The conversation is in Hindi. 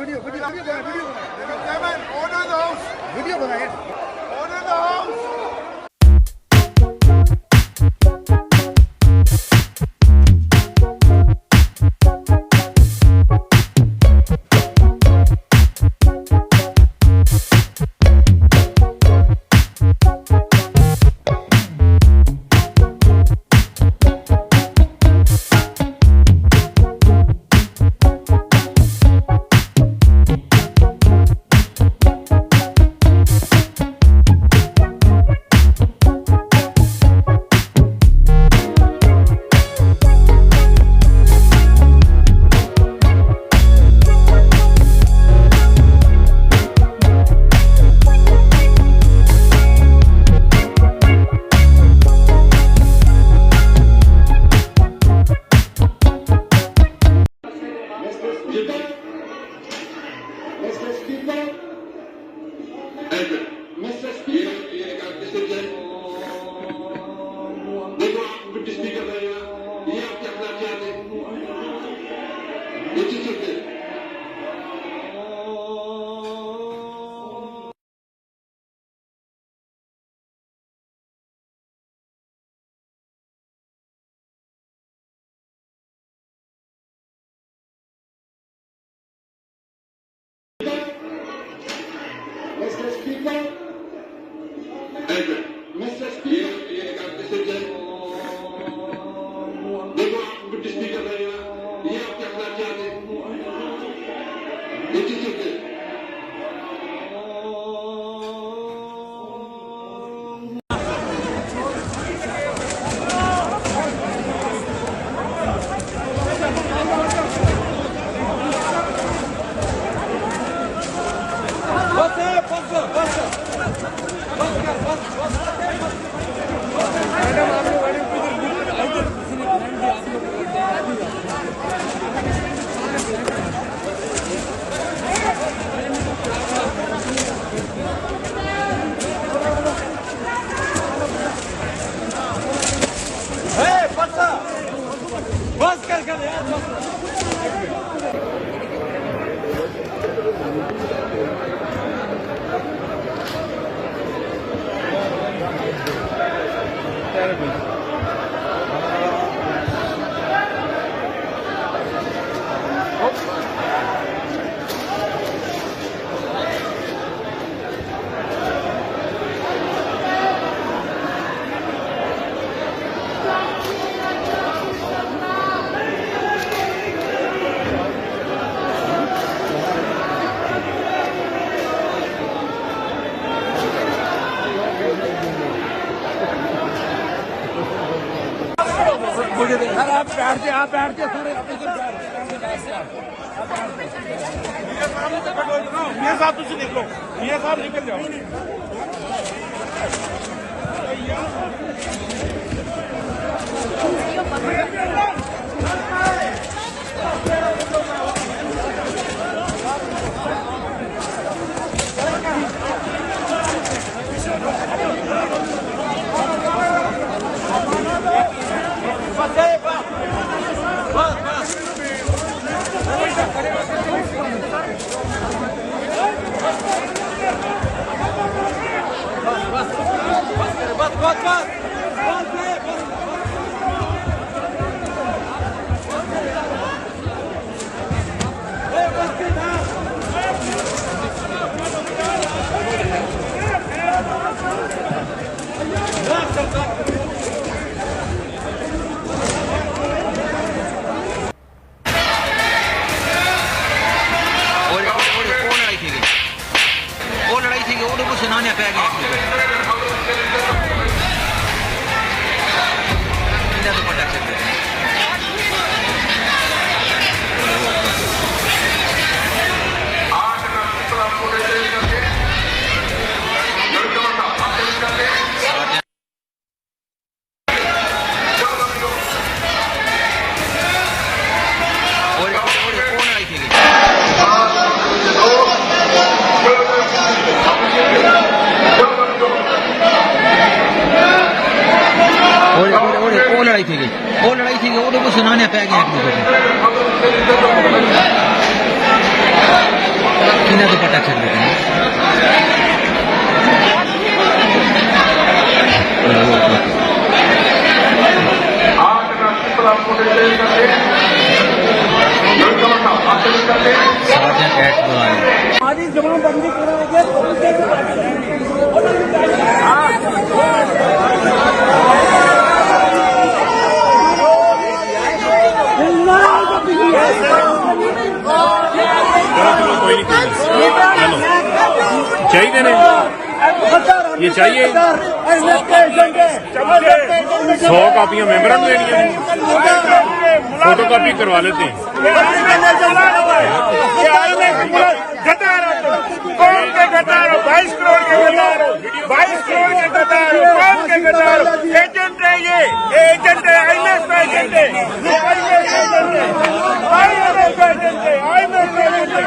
Video video video video Order the house. Video बनाइए। Order the house. Mr. Speaker, Mr. Speaker, ये एक आपके से जय देखो आप डिप्टी स्पीकर रहे हैं ये आप क्या करना चाहते हैं ये चीज़ है सर आप बैठते सर ये साहब तुझे निकलो ये साहब निकल जाओ दुपट्टा चेक देते हैं। आज राष्ट्रीय ट्रांसपोर्टेशन करते सर्जन एक्ट बुला रहे हैं। आदि जमाबंदी कराएंगे चाहिए ने ये चाहिए 100 कापियां मेंबरों को देनी है, फोटो कॉपी करवा लेते हैं। कौन के गद्दार हो? 22 करोड़ के गद्दार हो, 22 करोड़ के गद्दार हो, कौन के गद्दार हो? एजेंट है ये एजेंट है, आईएमएफ का एजेंट है, आईएमएफ का एजेंट है, आईएमएफ का एजेंट है, आईएमएफ का एजेंट है।